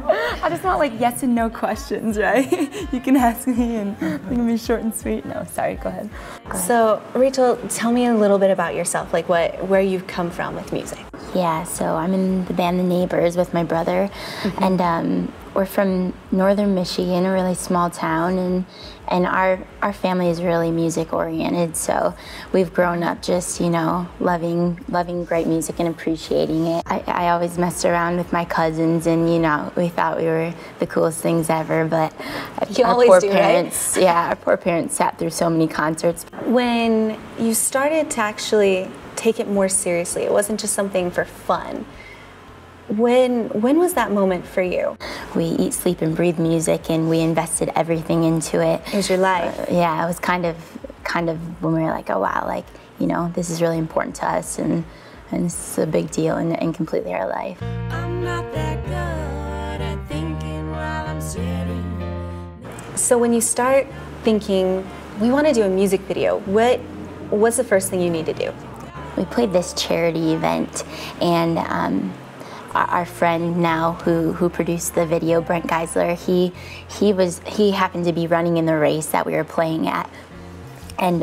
Yeah. I just want like yes and no questions, right? You can ask me and it can be short and sweet. No, sorry, go ahead. So, Rachel, tell me a little bit about yourself, like where you've come from with music. Yeah, so I'm in the band The Neighbors with my brother, and we're from northern Michigan, a really small town, and our family is really music oriented, so we've grown up just, you know, loving great music and appreciating it. I always messed around with my cousins, and, you know, we thought we were the coolest things ever, but our poor parents, right? Yeah, our poor parents sat through so many concerts. When you started to actually take it more seriously, it wasn't just something for fun. When was that moment for you? We eat, sleep, and breathe music, and we invested everything into it. It was your life. Yeah, it was kind of when we were like, oh wow, like, you know, this is really important to us, and this is a big deal and completely our life. I'm not that good at thinking while I'm sitting. So when you start thinking, we want to do a music video, what's the first thing you need to do? We played this charity event, and our friend now who produced the video, Brent Geisler, he happened to be running in the race that we were playing at. And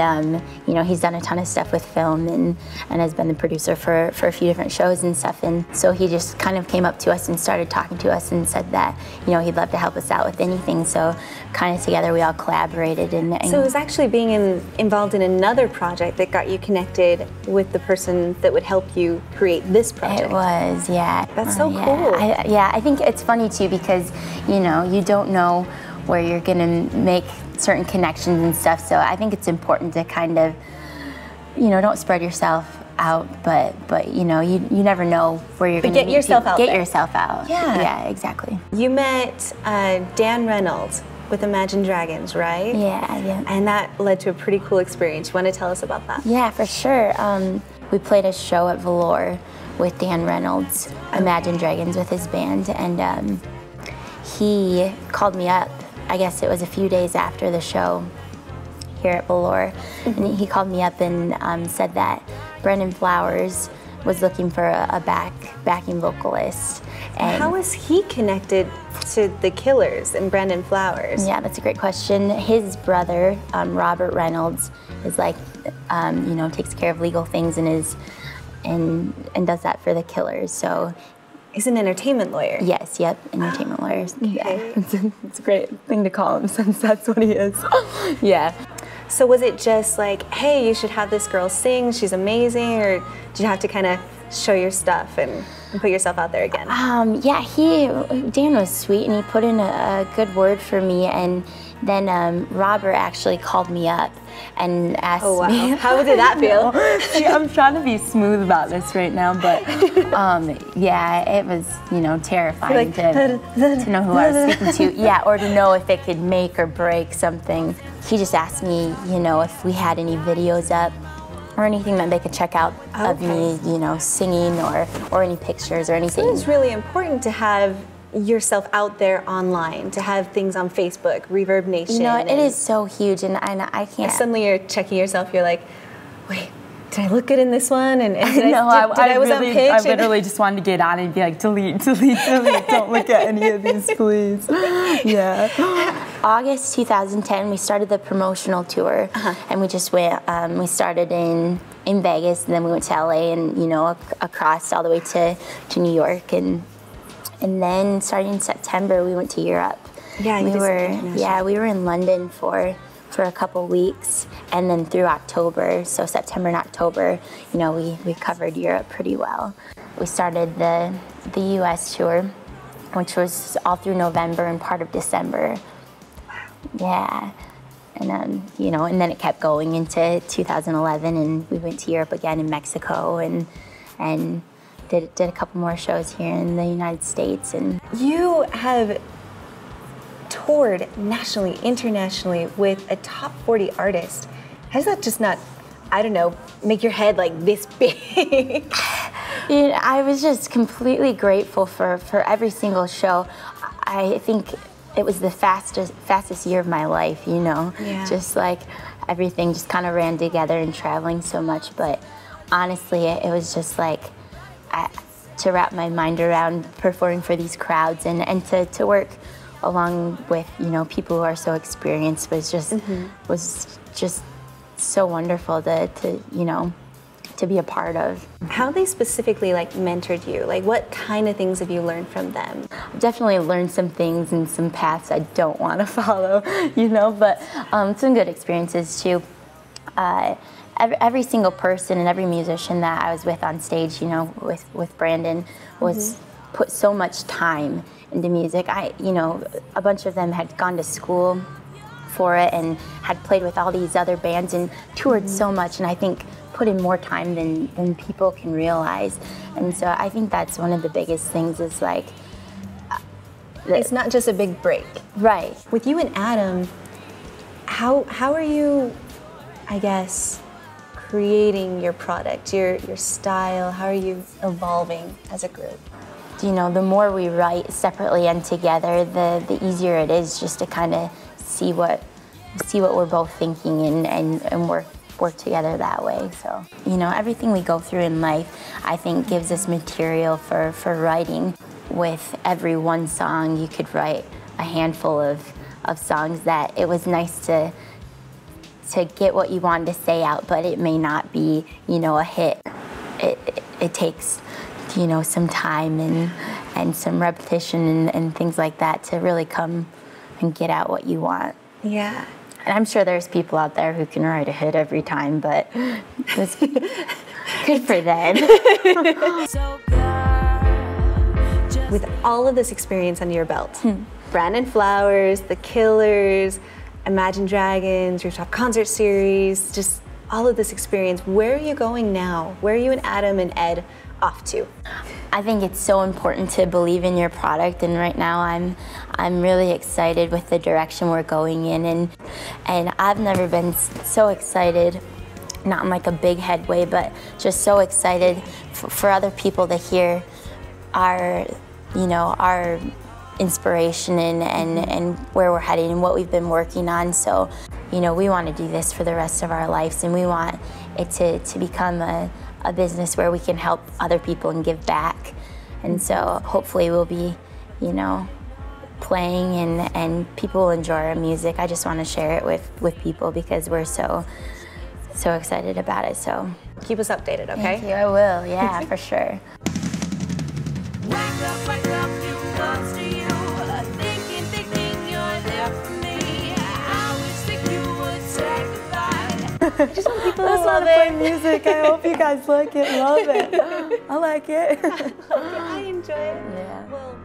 you know, he's done a ton of stuff with film and has been the producer for a few different shows and stuff. And so he just kind of came up to us and started talking to us and said that, you know, he'd love to help us out with anything. So kind of together we all collaborated. And so it was actually being involved in another project that got you connected with the person that would help you create this project. It was, yeah. That's so cool. Yeah, I think it's funny too because, you know, you don't know where you're gonna make certain connections and stuff, so I think it's important to kind of, you know, don't spread yourself out, but you know, you never know where you're gonna get yourself out. Get yourself out. Yeah, exactly. You met Dan Reynolds with Imagine Dragons, right? Yeah. And that led to a pretty cool experience. You want to tell us about that? Yeah, for sure. We played a show at Velour with Dan Reynolds, Imagine Dragons with his band, and he called me up. I guess it was a few days after the show here at Velour, and he called me up and said that Brendan Flowers was looking for a backing vocalist. And how was he connected to the Killers and Brendan Flowers? Yeah, that's a great question. His brother, Robert Reynolds, is like, you know, takes care of legal things and does that for the Killers. So. He's an entertainment lawyer. Yes, yep, entertainment lawyers. Okay. Yeah, it's a great thing to call him since that's what he is. Yeah. So was it just like, hey, you should have this girl sing, she's amazing, or did you have to kind of show your stuff and put yourself out there again? Yeah, Dan was sweet and he put in a good word for me, and then Robert actually called me up and asked me. How did that feel? See, I'm trying to be smooth about this right now, but yeah, it was, you know, terrifying to know who I was speaking to. Yeah, or to know if it could make or break something. He just asked me, you know, if we had any videos up or anything that they could check out of me, you know, singing or any pictures or anything. So it's really important to have yourself out there online, to have things on Facebook, Reverb Nation. You know, it is so huge, and I can't. Suddenly you're checking yourself, you're like, wait, did I look good in this one? And did I was really, on pitch? I literally just wanted to get on and be like, delete, delete, delete, don't look at any of these, please. Yeah. August 2010, we started the promotional tour, and we just went, we started in Vegas, and then we went to LA, and, you know, across all the way to New York, and then starting in September, we went to Europe. Yeah, we were in London for a couple weeks, and then through October, so September and October, you know, we covered Europe pretty well. We started the US tour, which was all through November and part of December. Yeah, and you know, and then it kept going into 2011, and we went to Europe again in Mexico, and did a couple more shows here in the United States. And you have toured nationally, internationally with a top 40 artist. How does that just not, I don't know, make your head like this big? You know, I was just completely grateful for every single show. I think it was the fastest year of my life, you know? Yeah. Just like everything just kind of ran together and traveling so much, but honestly, it was just like, wrap my mind around performing for these crowds and to work along with, you know, people who are so experienced was just so wonderful to you know, to be a part of. How they specifically like mentored you? Like what kind of things have you learned from them? I've definitely learned some things and some paths I don't want to follow, you know, but some good experiences too. Every single person and every musician that I was with on stage, you know, with Brandon was put so much time into music. You know, a bunch of them had gone to school for it and had played with all these other bands and toured so much, and I think put in more time than people can realize. And so I think that's one of the biggest things is like, it's not just a big break. Right. With you and Adam, how are you, I guess, creating your product, your style? How are you evolving as a group? You know, the more we write separately and together, the easier it is just to kind of see what we're both thinking and work together that way. So, you know, everything we go through in life, I think, gives us material for writing. With every one song, you could write a handful of songs that it was nice to get what you wanted to say out, but it may not be, you know, a hit. It takes, you know, some time and some repetition and things like that to really come and get out what you want. Yeah. And I'm sure there's people out there who can write a hit every time, but it's good for them. With all of this experience under your belt, Brandon Flowers, The Killers, Imagine Dragons, Rooftop Concert Series, just all of this experience, where are you going now? Where are you and Adam and Ed off to? I think it's so important to believe in your product, and right now I'm really excited with the direction we're going in, and I've never been so excited, not in like a big head way, but just so excited for other people to hear our, you know, our inspiration and where we're heading and what we've been working on. So, you know, we want to do this for the rest of our lives, and we want it to become a business where we can help other people and give back. And so hopefully we'll be, you know, playing and people will enjoy our music. I just want to share it with people because we're so excited about it. So keep us updated, okay? Thank you, I will, yeah, for sure. Wake up, you close to you. Thinking you're there for me. I wish that you would say goodbye. I just want people to That's love a lot of it. fun music. I hope you guys like it, love it. I like it. I enjoy it. Yeah. Well,